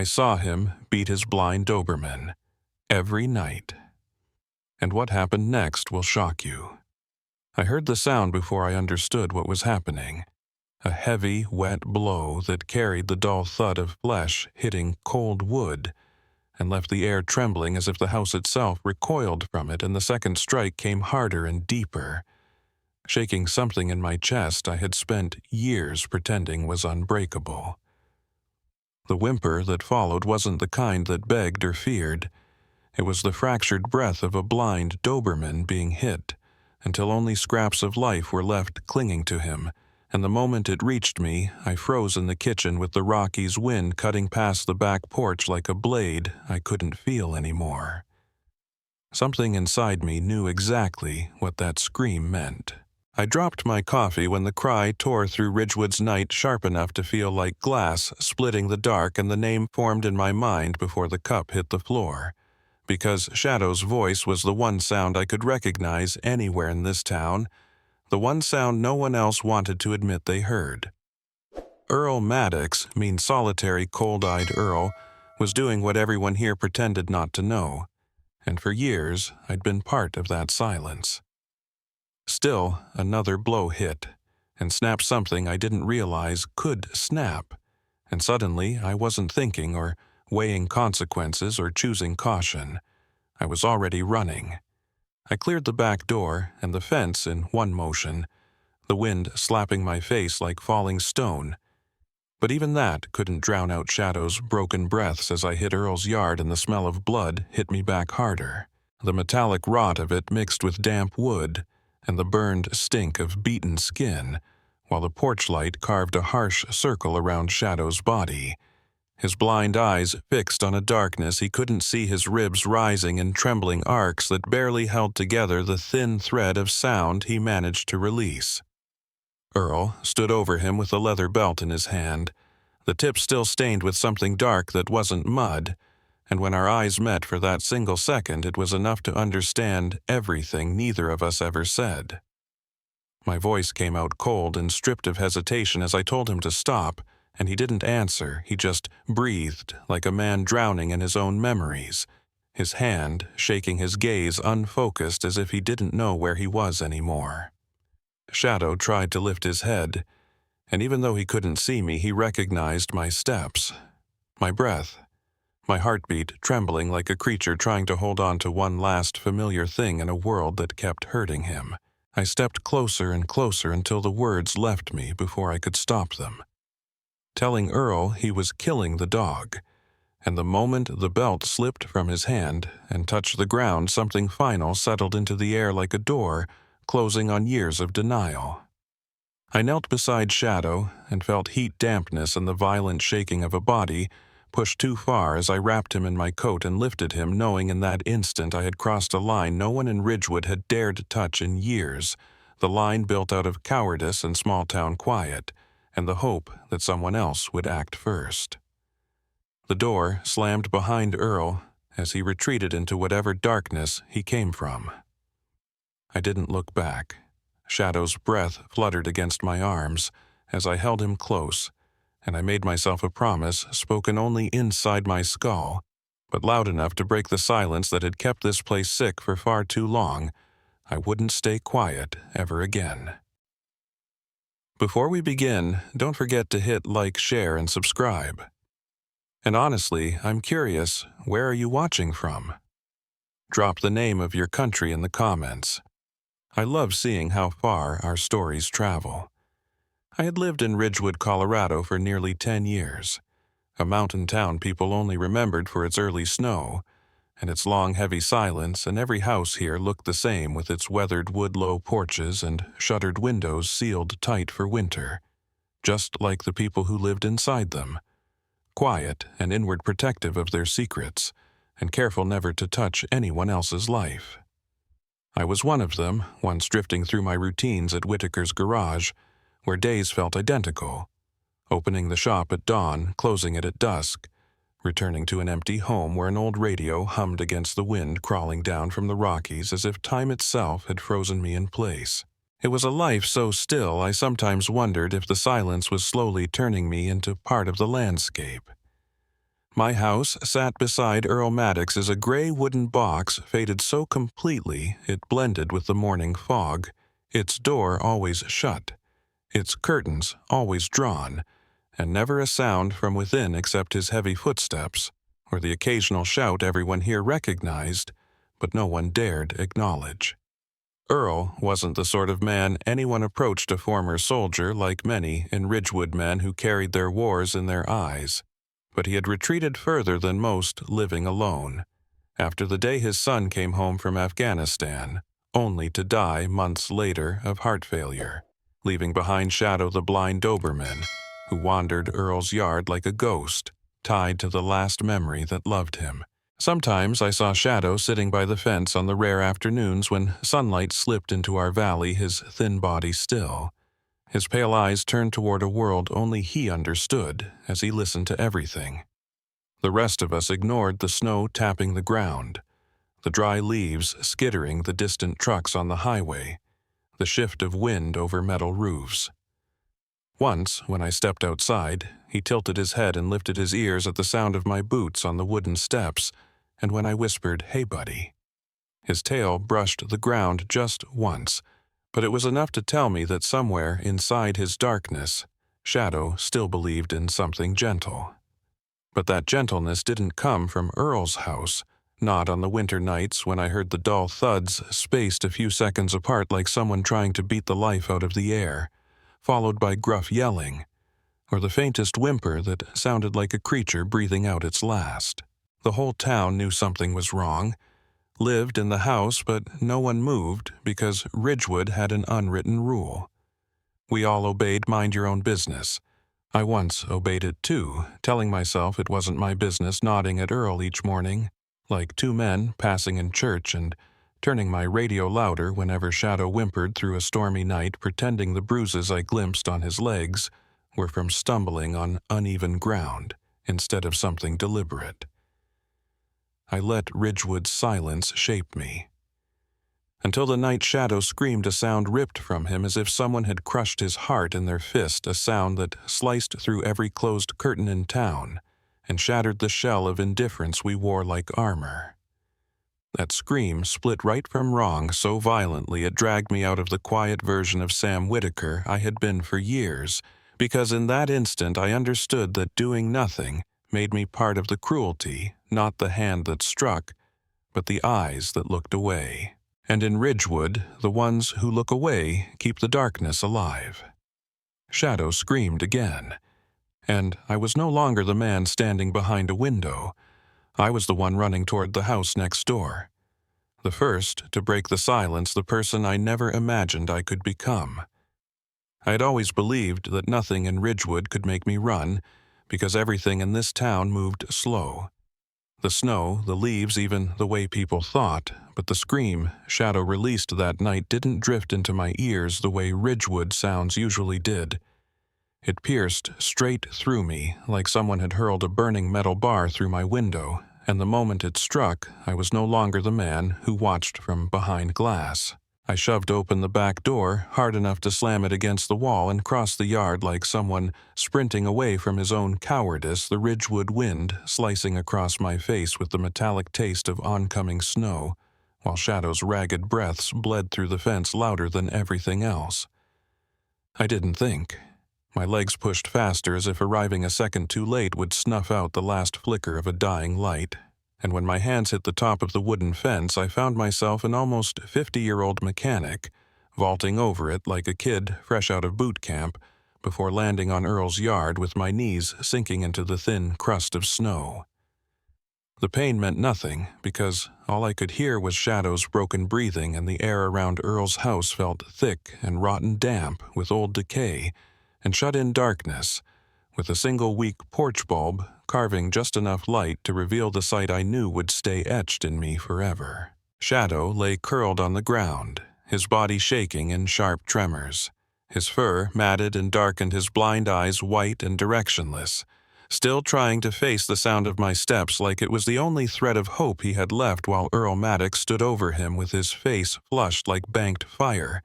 I saw him beat his blind Doberman every night. And what happened next will shock you. I heard the sound before I understood what was happening. A heavy, wet blow that carried the dull thud of flesh hitting cold wood and left the air trembling as if the house itself recoiled from it, and the second strike came harder and deeper, shaking something in my chest I had spent years pretending was unbreakable. The whimper that followed wasn't the kind that begged or feared. It was the fractured breath of a blind Doberman being hit, until only scraps of life were left clinging to him, and the moment it reached me, I froze in the kitchen with the Rockies' wind cutting past the back porch like a blade I couldn't feel anymore. Something inside me knew exactly what that scream meant. I dropped my coffee when the cry tore through Ridgewood's night sharp enough to feel like glass splitting the dark, and the name formed in my mind before the cup hit the floor. Because Shadow's voice was the one sound I could recognize anywhere in this town, the one sound no one else wanted to admit they heard. Earl Maddox, means solitary, cold-eyed Earl, was doing what everyone here pretended not to know, and for years I'd been part of that silence. Still, another blow hit, and snapped something I didn't realize could snap, and suddenly I wasn't thinking or weighing consequences or choosing caution. I was already running. I cleared the back door and the fence in one motion, the wind slapping my face like falling stone. But even that couldn't drown out Shadow's broken breaths as I hit Earl's yard, and the smell of blood hit me back harder. The metallic rot of it mixed with damp wood and the burned stink of beaten skin, while the porch light carved a harsh circle around Shadow's body. His blind eyes fixed on a darkness he couldn't see, his ribs rising in trembling arcs that barely held together the thin thread of sound he managed to release. Earl stood over him with a leather belt in his hand, the tip still stained with something dark that wasn't mud, and when our eyes met for that single second, it was enough to understand everything neither of us ever said. My voice came out cold and stripped of hesitation as I told him to stop, and he didn't answer. He just breathed like a man drowning in his own memories, his hand shaking, his gaze unfocused as if he didn't know where he was anymore. Shadow tried to lift his head, and even though he couldn't see me, he recognized my steps, my breath, my heartbeat trembling like a creature trying to hold on to one last familiar thing in a world that kept hurting him. I stepped closer and closer until the words left me before I could stop them. Telling Earl he was killing the dog, and the moment the belt slipped from his hand and touched the ground, something final settled into the air like a door closing on years of denial. I knelt beside Shadow and felt heat, dampness, and the violent shaking of a body pushed too far as I wrapped him in my coat and lifted him, knowing in that instant I had crossed a line no one in Ridgewood had dared touch in years, the line built out of cowardice and small-town quiet, and the hope that someone else would act first. The door slammed behind Earl as he retreated into whatever darkness he came from. I didn't look back. Shadow's breath fluttered against my arms as I held him close, and I made myself a promise spoken only inside my skull, but loud enough to break the silence that had kept this place sick for far too long. I wouldn't stay quiet ever again. Before we begin, don't forget to hit like, share, and subscribe. And honestly, I'm curious, where are you watching from? Drop the name of your country in the comments. I love seeing how far our stories travel. I had lived in Ridgewood, Colorado for nearly 10 years, a mountain town people only remembered for its early snow, and its long, heavy silence, and every house here looked the same with its weathered wood-low porches and shuttered windows sealed tight for winter, just like the people who lived inside them, quiet and inward protective of their secrets, and careful never to touch anyone else's life. I was one of them, once drifting through my routines at Whitaker's garage, where days felt identical, opening the shop at dawn, closing it at dusk, returning to an empty home where an old radio hummed against the wind crawling down from the Rockies as if time itself had frozen me in place. It was a life so still I sometimes wondered if the silence was slowly turning me into part of the landscape. My house sat beside Earl Maddox's a gray wooden box faded so completely it blended with the morning fog, its door always shut, its curtains always drawn, and never a sound from within except his heavy footsteps, or the occasional shout everyone here recognized, but no one dared acknowledge. Earl wasn't the sort of man anyone approached a former soldier like many in Ridgewood men who carried their wars in their eyes, but he had retreated further than most living alone, after the day his son came home from Afghanistan, only to die months later of heart failure, leaving behind Shadow the blind Doberman, who wandered Earl's yard like a ghost, tied to the last memory that loved him. Sometimes I saw Shadow sitting by the fence on the rare afternoons when sunlight slipped into our valley, his thin body still, his pale eyes turned toward a world only he understood as he listened to everything. The rest of us ignored the snow tapping the ground, the dry leaves skittering the distant trucks on the highway, the shift of wind over metal roofs. Once, when I stepped outside, he tilted his head and lifted his ears at the sound of my boots on the wooden steps, and when I whispered, "Hey, buddy." His tail brushed the ground just once, but it was enough to tell me that somewhere inside his darkness, Shadow still believed in something gentle. But that gentleness didn't come from Earl's house, not on the winter nights when I heard the dull thuds spaced a few seconds apart like someone trying to beat the life out of the air, followed by gruff yelling, or the faintest whimper that sounded like a creature breathing out its last. The whole town knew something was wrong, lived in the house, but no one moved because Ridgewood had an unwritten rule. We all obeyed mind your own business. I once obeyed it too, telling myself it wasn't my business, nodding at Earl each morning, like two men passing in church, and turning my radio louder whenever Shadow whimpered through a stormy night, pretending the bruises I glimpsed on his legs were from stumbling on uneven ground instead of something deliberate. I let Ridgewood's silence shape me, until the night Shadow screamed a sound ripped from him as if someone had crushed his heart in their fist, a sound that sliced through every closed curtain in town and shattered the shell of indifference we wore like armor. That scream split right from wrong so violently it dragged me out of the quiet version of Sam Whitaker I had been for years, because in that instant I understood that doing nothing made me part of the cruelty, not the hand that struck, but the eyes that looked away. And in Ridgewood, the ones who look away keep the darkness alive. Shadow screamed again, and I was no longer the man standing behind a window. I was the one running toward the house next door. The first to break the silence, the person I never imagined I could become. I had always believed that nothing in Ridgewood could make me run, because everything in this town moved slow. The snow, the leaves, even the way people thought, but the scream Shadow released that night didn't drift into my ears the way Ridgewood sounds usually did. It pierced straight through me, like someone had hurled a burning metal bar through my window, and the moment it struck, I was no longer the man who watched from behind glass. I shoved open the back door hard enough to slam it against the wall and crossed the yard like someone sprinting away from his own cowardice, the Ridgewood wind slicing across my face with the metallic taste of oncoming snow, while Shadow's ragged breaths bled through the fence louder than everything else. I didn't think. My legs pushed faster as if arriving a second too late would snuff out the last flicker of a dying light. And when my hands hit the top of the wooden fence, I found myself an almost 50-year-old mechanic, vaulting over it like a kid fresh out of boot camp, before landing on Earl's yard with my knees sinking into the thin crust of snow. The pain meant nothing, because all I could hear was Shadow's broken breathing, and the air around Earl's house felt thick and rotten damp with old decay and shut-in darkness, with a single weak porch bulb carving just enough light to reveal the sight I knew would stay etched in me forever. Shadow lay curled on the ground, his body shaking in sharp tremors. His fur matted and darkened, his blind eyes white and directionless, still trying to face the sound of my steps like it was the only thread of hope he had left, while Earl Maddox stood over him with his face flushed like banked fire,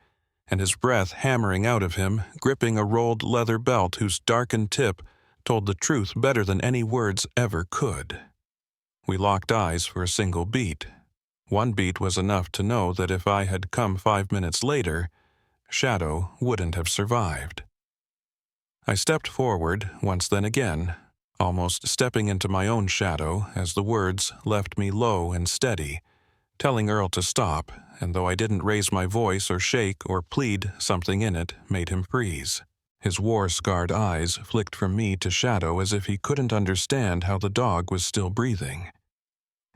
and his breath hammering out of him, gripping a rolled leather belt whose darkened tip told the truth better than any words ever could. We locked eyes for a single beat. One beat was enough to know that if I had come 5 minutes later, Shadow wouldn't have survived. I stepped forward once then again, almost stepping into my own shadow as the words left me low and steady, telling Earl to stop, and though I didn't raise my voice or shake or plead, something in it made him freeze. His war-scarred eyes flicked from me to Shadow as if he couldn't understand how the dog was still breathing.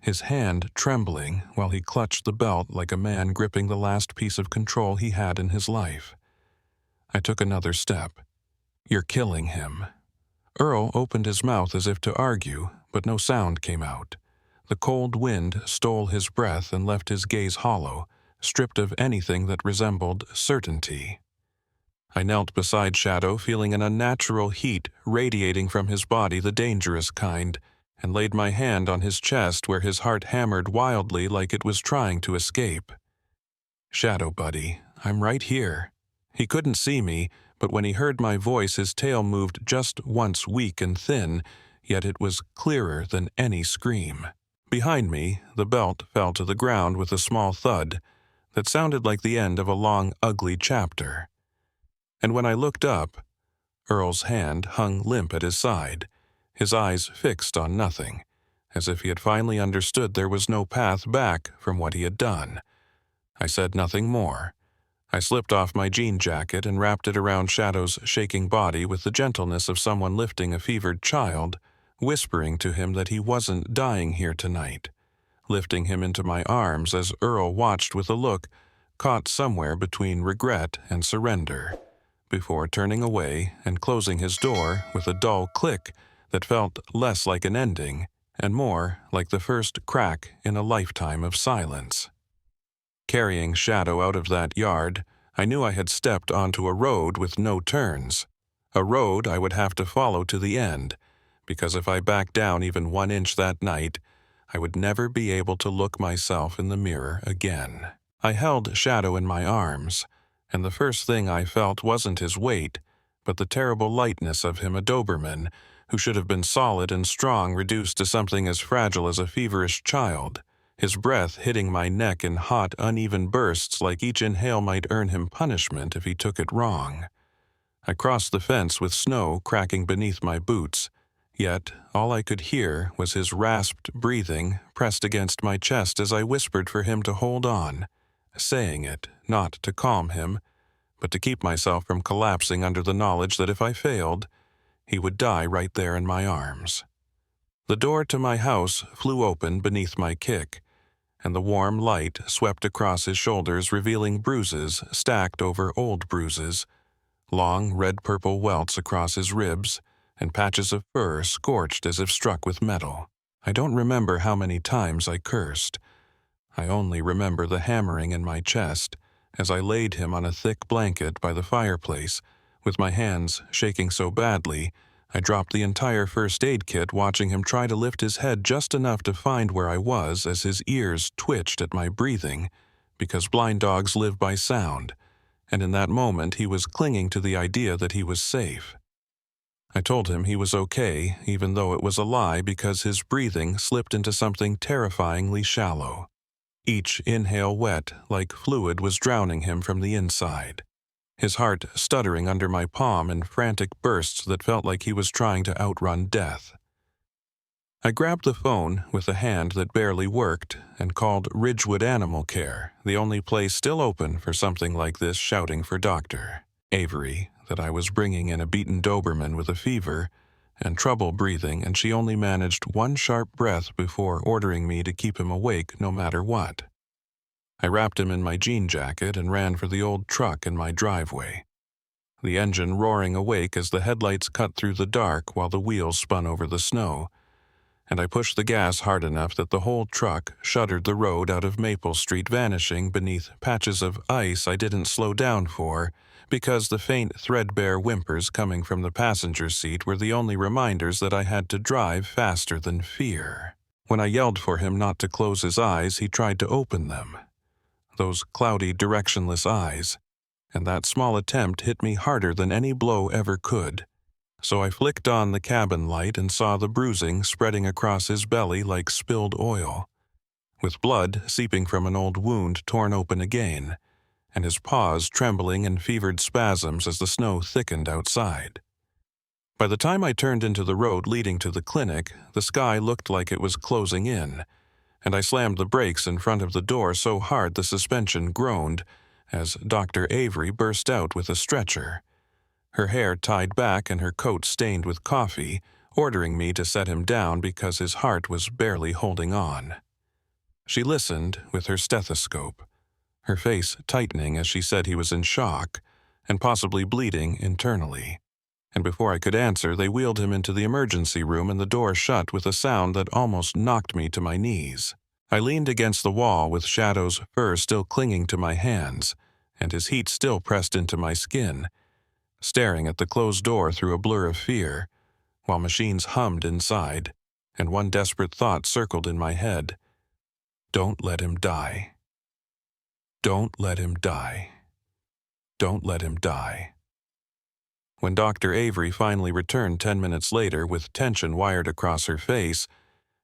His hand trembling while he clutched the belt like a man gripping the last piece of control he had in his life. I took another step. "You're killing him." Earl opened his mouth as if to argue, but no sound came out. The cold wind stole his breath and left his gaze hollow, stripped of anything that resembled certainty. I knelt beside Shadow, feeling an unnatural heat radiating from his body, the dangerous kind, and laid my hand on his chest where his heart hammered wildly like it was trying to escape. "Shadow, buddy, I'm right here." He couldn't see me, but when he heard my voice his tail moved just once, weak and thin, yet it was clearer than any scream. Behind me, the belt fell to the ground with a small thud that sounded like the end of a long, ugly chapter. And when I looked up, Earl's hand hung limp at his side, his eyes fixed on nothing, as if he had finally understood there was no path back from what he had done. I said nothing more. I slipped off my jean jacket and wrapped it around Shadow's shaking body with the gentleness of someone lifting a fevered child, whispering to him that he wasn't dying here tonight, lifting him into my arms as Earl watched with a look caught somewhere between regret and surrender, before turning away and closing his door with a dull click that felt less like an ending and more like the first crack in a lifetime of silence. Carrying Shadow out of that yard, I knew I had stepped onto a road with no turns, a road I would have to follow to the end, because if I backed down even 1 inch that night, I would never be able to look myself in the mirror again. I held Shadow in my arms, and the first thing I felt wasn't his weight, but the terrible lightness of him, a Doberman, who should have been solid and strong, reduced to something as fragile as a feverish child, his breath hitting my neck in hot, uneven bursts like each inhale might earn him punishment if he took it wrong. I crossed the fence with snow cracking beneath my boots, yet all I could hear was his rasped breathing pressed against my chest as I whispered for him to hold on, saying it not to calm him, but to keep myself from collapsing under the knowledge that if I failed, he would die right there in my arms. The door to my house flew open beneath my kick, and the warm light swept across his shoulders, revealing bruises stacked over old bruises, long red-purple welts across his ribs, and patches of fur scorched as if struck with metal. I don't remember how many times I cursed. I only remember the hammering in my chest as I laid him on a thick blanket by the fireplace, with my hands shaking so badly I dropped the entire first aid kit watching him try to lift his head just enough to find where I was as his ears twitched at my breathing, because blind dogs live by sound, and in that moment he was clinging to the idea that he was safe. I told him he was okay, even though it was a lie, because his breathing slipped into something terrifyingly shallow. Each inhale wet, like fluid, was drowning him from the inside, his heart stuttering under my palm in frantic bursts that felt like he was trying to outrun death. I grabbed the phone with a hand that barely worked and called Ridgewood Animal Care, the only place still open for something like this, shouting for Dr. Avery that I was bringing in a beaten Doberman with a fever and trouble breathing, and she only managed one sharp breath before ordering me to keep him awake no matter what. I wrapped him in my jean jacket and ran for the old truck in my driveway, the engine roaring awake as the headlights cut through the dark while the wheels spun over the snow, and I pushed the gas hard enough that the whole truck shuddered the road out of Maple Street, vanishing beneath patches of ice I didn't slow down for, because the faint, threadbare whimpers coming from the passenger seat were the only reminders that I had to drive faster than fear. When I yelled for him not to close his eyes, he tried to open them. Those cloudy, directionless eyes, and that small attempt hit me harder than any blow ever could. So I flicked on the cabin light and saw the bruising spreading across his belly like spilled oil, with blood seeping from an old wound torn open again, and his paws trembling in fevered spasms as the snow thickened outside. By the time I turned into the road leading to the clinic, the sky looked like it was closing in, and I slammed the brakes in front of the door so hard the suspension groaned as Dr. Avery burst out with a stretcher, her hair tied back and her coat stained with coffee, ordering me to set him down because his heart was barely holding on. She listened with her stethoscope, her face tightening as she said he was in shock and possibly bleeding internally. And before I could answer, they wheeled him into the emergency room and the door shut with a sound that almost knocked me to my knees. I leaned against the wall with Shadow's fur still clinging to my hands and his heat still pressed into my skin, staring at the closed door through a blur of fear, while machines hummed inside, and one desperate thought circled in my head. Don't let him die. Don't let him die. Don't let him die. When Dr. Avery finally returned 10 minutes later with tension wired across her face,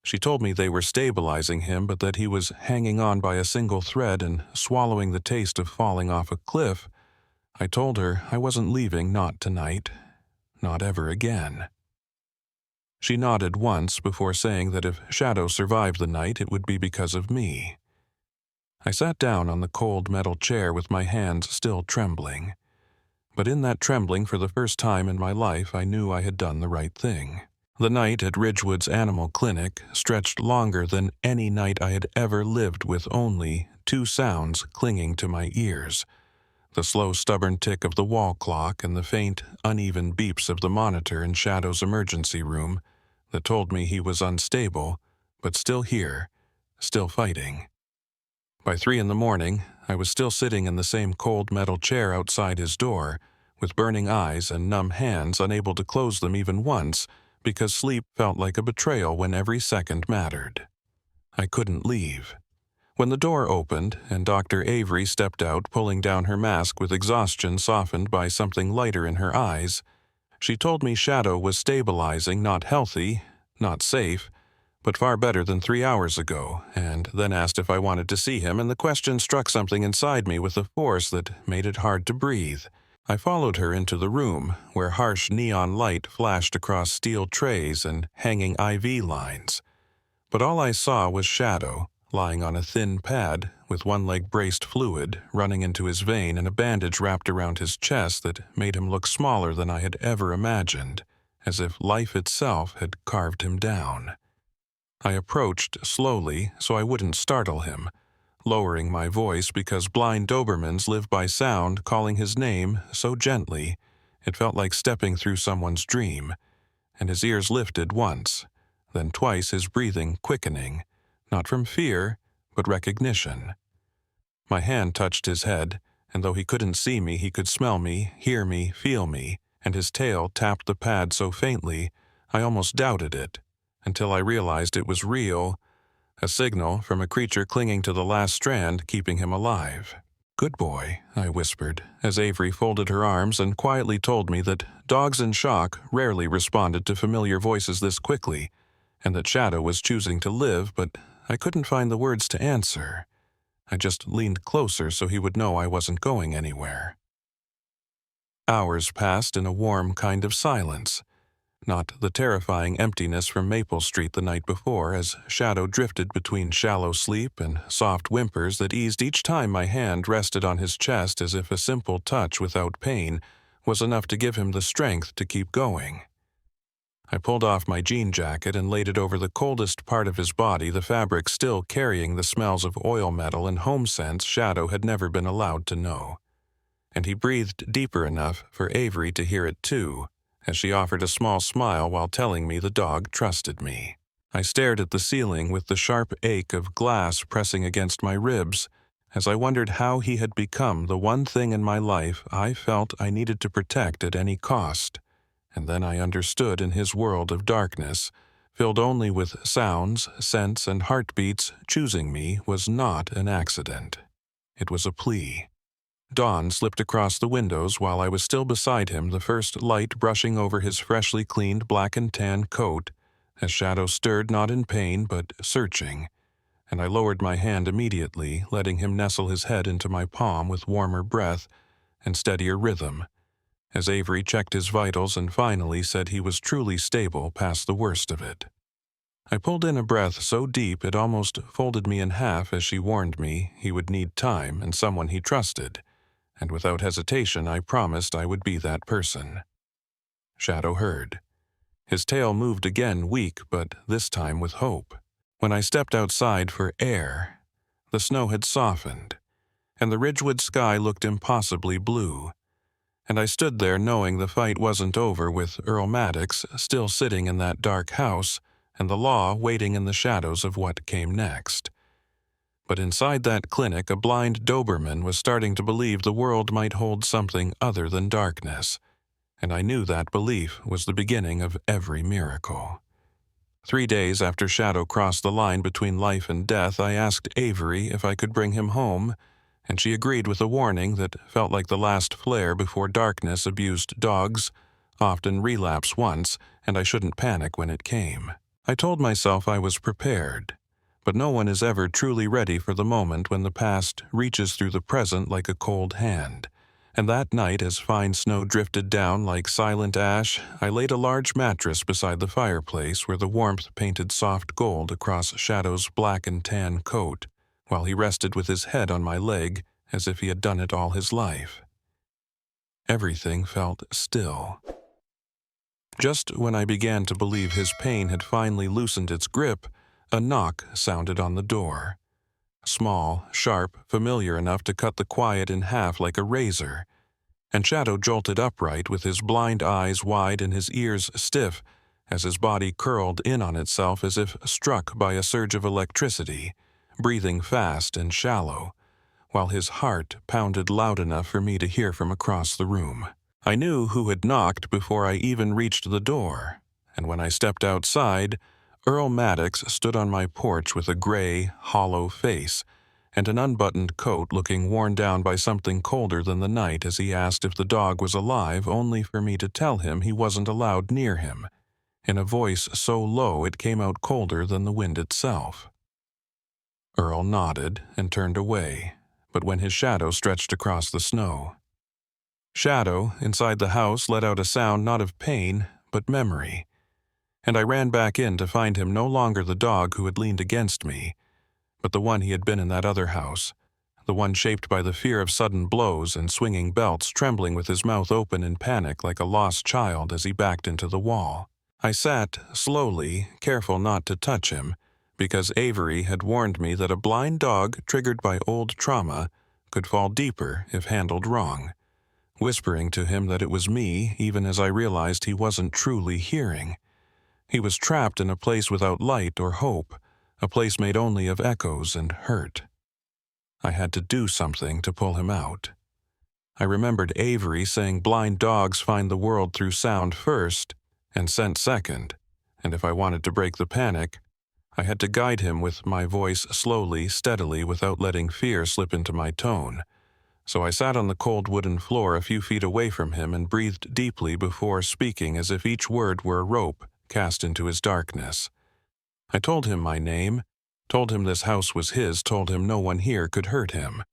she told me they were stabilizing him but that he was hanging on by a single thread and swallowing the taste of falling off a cliff. I told her I wasn't leaving, not tonight, not ever again. She nodded once before saying that if Shadow survived the night, it would be because of me. I sat down on the cold metal chair with my hands still trembling. But in that trembling, for the first time in my life, I knew I had done the right thing. The night at Ridgewood's animal clinic stretched longer than any night I had ever lived, with only two sounds clinging to my ears: the slow, stubborn tick of the wall clock and the faint, uneven beeps of the monitor in Shadow's emergency room that told me he was unstable, but still here, still fighting. By 3 a.m, I was still sitting in the same cold metal chair outside his door, with burning eyes and numb hands, unable to close them even once, because sleep felt like a betrayal when every second mattered. I couldn't leave. When the door opened and Dr. Avery stepped out, pulling down her mask with exhaustion softened by something lighter in her eyes, she told me Shadow was stabilizing, not healthy, not safe, but far better than 3 hours ago, and then asked if I wanted to see him, and the question struck something inside me with a force that made it hard to breathe. I followed her into the room, where harsh neon light flashed across steel trays and hanging IV lines. But all I saw was Shadow, lying on a thin pad, with one leg braced fluid running into his vein and a bandage wrapped around his chest that made him look smaller than I had ever imagined, as if life itself had carved him down. I approached slowly so I wouldn't startle him, lowering my voice because blind Dobermans live by sound, calling his name so gently it felt like stepping through someone's dream, and his ears lifted once, then twice, his breathing quickening, not from fear, but recognition. My hand touched his head, and though he couldn't see me, he could smell me, hear me, feel me, and his tail tapped the pad so faintly I almost doubted it, until I realized it was real, a signal from a creature clinging to the last strand, keeping him alive. "Good boy," I whispered, as Avery folded her arms and quietly told me that dogs in shock rarely responded to familiar voices this quickly, and that Shadow was choosing to live, but I couldn't find the words to answer. I just leaned closer so he would know I wasn't going anywhere. Hours passed in a warm kind of silence. Not the terrifying emptiness from Maple Street the night before, as Shadow drifted between shallow sleep and soft whimpers that eased each time my hand rested on his chest, as if a simple touch without pain was enough to give him the strength to keep going. I pulled off my jean jacket and laid it over the coldest part of his body, the fabric still carrying the smells of oil metal and home scents Shadow had never been allowed to know. And he breathed deeper enough for Avery to hear it too, as she offered a small smile while telling me the dog trusted me. I stared at the ceiling with the sharp ache of glass pressing against my ribs, as I wondered how he had become the one thing in my life I felt I needed to protect at any cost. And then I understood in his world of darkness, filled only with sounds, scents, and heartbeats, choosing me was not an accident. It was a plea. Dawn slipped across the windows while I was still beside him, the first light brushing over his freshly cleaned black and tan coat, as Shadow stirred not in pain but searching, and I lowered my hand immediately, letting him nestle his head into my palm with warmer breath and steadier rhythm, as Avery checked his vitals and finally said he was truly stable past the worst of it. I pulled in a breath so deep it almost folded me in half as she warned me he would need time and someone he trusted, and without hesitation I promised I would be that person. Shadow heard. His tail moved again, weak, but this time with hope. When I stepped outside for air, the snow had softened, and the Ridgewood sky looked impossibly blue, and I stood there knowing the fight wasn't over, with Earl Maddox still sitting in that dark house and the law waiting in the shadows of what came next. But inside that clinic, a blind Doberman was starting to believe the world might hold something other than darkness, and I knew that belief was the beginning of every miracle. 3 days after Shadow crossed the line between life and death, I asked Avery if I could bring him home, and she agreed with a warning that felt like the last flare before darkness. Abused dogs often relapse once, and I shouldn't panic when it came. I told myself I was prepared, but no one is ever truly ready for the moment when the past reaches through the present like a cold hand. And that night, as fine snow drifted down like silent ash, I laid a large mattress beside the fireplace where the warmth painted soft gold across Shadow's black and tan coat, while he rested with his head on my leg as if he had done it all his life. Everything felt still. Just when I began to believe his pain had finally loosened its grip, a knock sounded on the door. Small, sharp, familiar enough to cut the quiet in half like a razor, and Shadow jolted upright with his blind eyes wide and his ears stiff as his body curled in on itself as if struck by a surge of electricity, breathing fast and shallow, while his heart pounded loud enough for me to hear from across the room. I knew who had knocked before I even reached the door, and when I stepped outside, Earl Maddox stood on my porch with a gray, hollow face and an unbuttoned coat looking worn down by something colder than the night as he asked if the dog was alive, only for me to tell him he wasn't allowed near him, in a voice so low it came out colder than the wind itself. Earl nodded and turned away, but when his shadow stretched across the snow. Shadow, inside the house, let out a sound not of pain, but memory, and I ran back in to find him no longer the dog who had leaned against me, but the one he had been in that other house, the one shaped by the fear of sudden blows and swinging belts, trembling with his mouth open in panic like a lost child as he backed into the wall. I sat slowly, careful not to touch him, because Avery had warned me that a blind dog triggered by old trauma could fall deeper if handled wrong, whispering to him that it was me even as I realized he wasn't truly hearing. He was trapped in a place without light or hope, a place made only of echoes and hurt. I had to do something to pull him out. I remembered Avery saying blind dogs find the world through sound first and scent second, and if I wanted to break the panic, I had to guide him with my voice slowly, steadily, without letting fear slip into my tone. So I sat on the cold wooden floor a few feet away from him and breathed deeply before speaking as if each word were a rope cast into his darkness. I told him my name, told him this house was his, told him no one here could hurt him,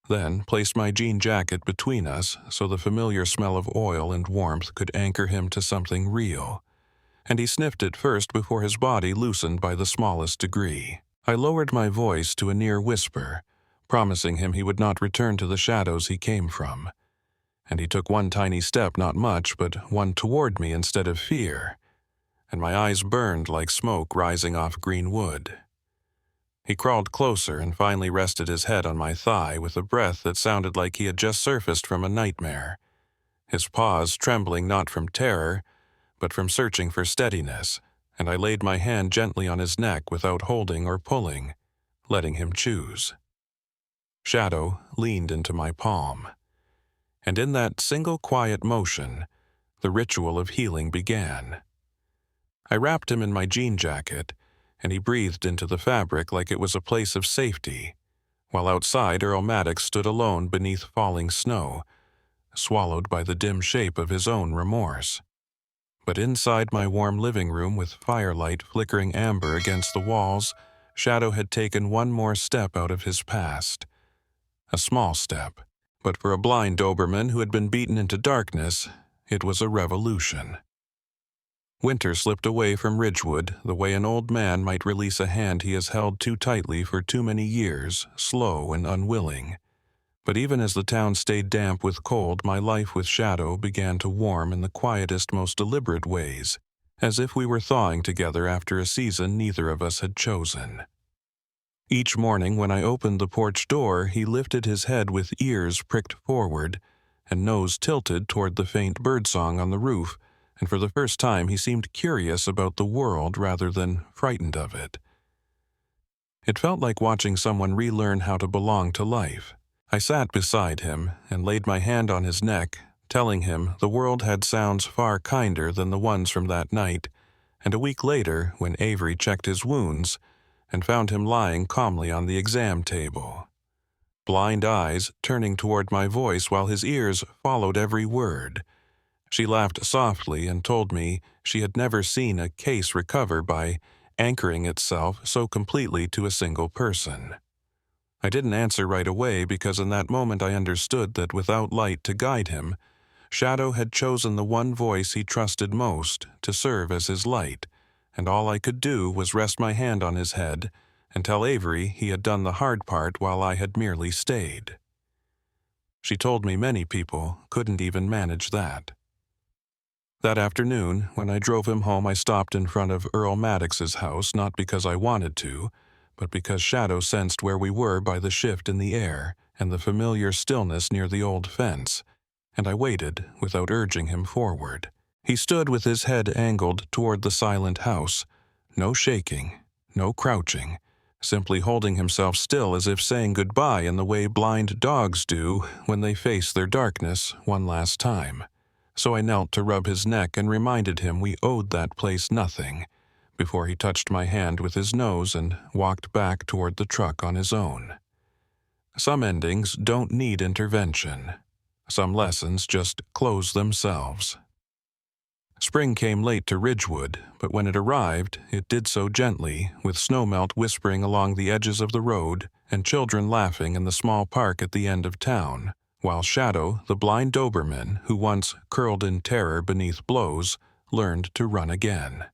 then placed my jean jacket between us so the familiar smell of oil and warmth could anchor him to something real, and he sniffed it first before his body loosened by the smallest degree. I lowered my voice to a near whisper, promising him he would not return to the shadows he came from, and he took one tiny step, not much, but one toward me instead of fear, and my eyes burned like smoke rising off green wood. He crawled closer and finally rested his head on my thigh with a breath that sounded like he had just surfaced from a nightmare, his paws trembling not from terror, but from searching for steadiness, and I laid my hand gently on his neck without holding or pulling, letting him choose. Shadow leaned into my palm, and in that single quiet motion, the ritual of healing began. I wrapped him in my jean jacket, and he breathed into the fabric like it was a place of safety, while outside Earl Maddox stood alone beneath falling snow, swallowed by the dim shape of his own remorse. But inside my warm living room with firelight flickering amber against the walls, Shadow had taken one more step out of his past. A small step, but for a blind Doberman who had been beaten into darkness, it was a revolution. Winter slipped away from Ridgewood the way an old man might release a hand he has held too tightly for too many years, slow and unwilling. But even as the town stayed damp with cold, my life with Shadow began to warm in the quietest, most deliberate ways, as if we were thawing together after a season neither of us had chosen. Each morning when I opened the porch door, he lifted his head with ears pricked forward and nose tilted toward the faint birdsong on the roof, and for the first time he seemed curious about the world rather than frightened of it. It felt like watching someone relearn how to belong to life. I sat beside him and laid my hand on his neck, telling him the world had sounds far kinder than the ones from that night, and a week later, when Avery checked his wounds, and found him lying calmly on the exam table, blind eyes turning toward my voice while his ears followed every word. She laughed softly and told me she had never seen a case recover by anchoring itself so completely to a single person. I didn't answer right away because in that moment I understood that without light to guide him, Shadow had chosen the one voice he trusted most to serve as his light, and all I could do was rest my hand on his head and tell Avery he had done the hard part while I had merely stayed. She told me many people couldn't even manage that. That afternoon, when I drove him home, I stopped in front of Earl Maddox's house, not because I wanted to, but because Shadow sensed where we were by the shift in the air and the familiar stillness near the old fence, and I waited without urging him forward. He stood with his head angled toward the silent house, no shaking, no crouching, simply holding himself still as if saying goodbye in the way blind dogs do when they face their darkness one last time. So I knelt to rub his neck and reminded him we owed that place nothing, before he touched my hand with his nose and walked back toward the truck on his own. Some endings don't need intervention. Some lessons just close themselves. Spring came late to Ridgewood, but when it arrived, it did so gently, with snowmelt whispering along the edges of the road and children laughing in the small park at the end of town, while Shadow, the blind Doberman, who once curled in terror beneath blows, learned to run again.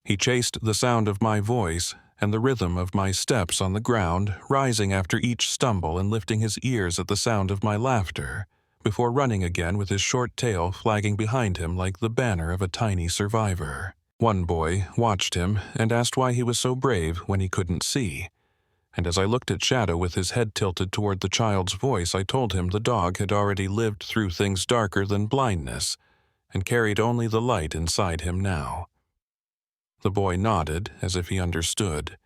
He chased the sound of my voice and the rhythm of my steps on the ground, rising after each stumble and lifting his ears at the sound of my laughter, before running again with his short tail flagging behind him like the banner of a tiny survivor. One boy watched him and asked why he was so brave when he couldn't see, and as I looked at Shadow with his head tilted toward the child's voice, I told him the dog had already lived through things darker than blindness and carried only the light inside him now. The boy nodded as if he understood,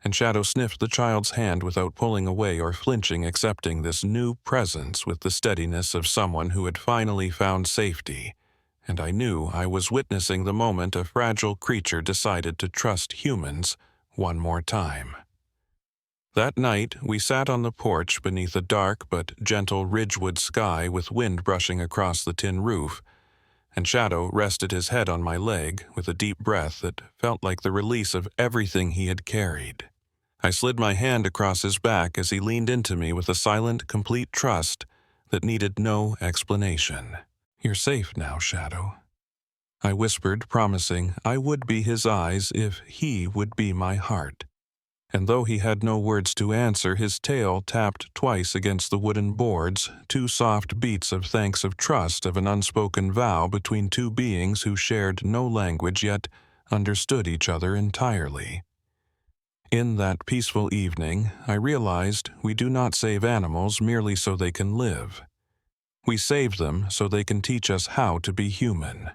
and Shadow sniffed the child's hand without pulling away or flinching, accepting this new presence with the steadiness of someone who had finally found safety, and I knew I was witnessing the moment a fragile creature decided to trust humans one more time. That night, we sat on the porch beneath a dark but gentle Ridgewood sky with wind brushing across the tin roof, and Shadow rested his head on my leg with a deep breath that felt like the release of everything he had carried. I slid my hand across his back as he leaned into me with a silent, complete trust that needed no explanation. "You're safe now, Shadow," I whispered, promising I would be his eyes if he would be my heart. And though he had no words to answer, his tail tapped twice against the wooden boards, two soft beats of thanks of trust of an unspoken vow between two beings who shared no language yet understood each other entirely. In that peaceful evening, I realized we do not save animals merely so they can live. We save them so they can teach us how to be human.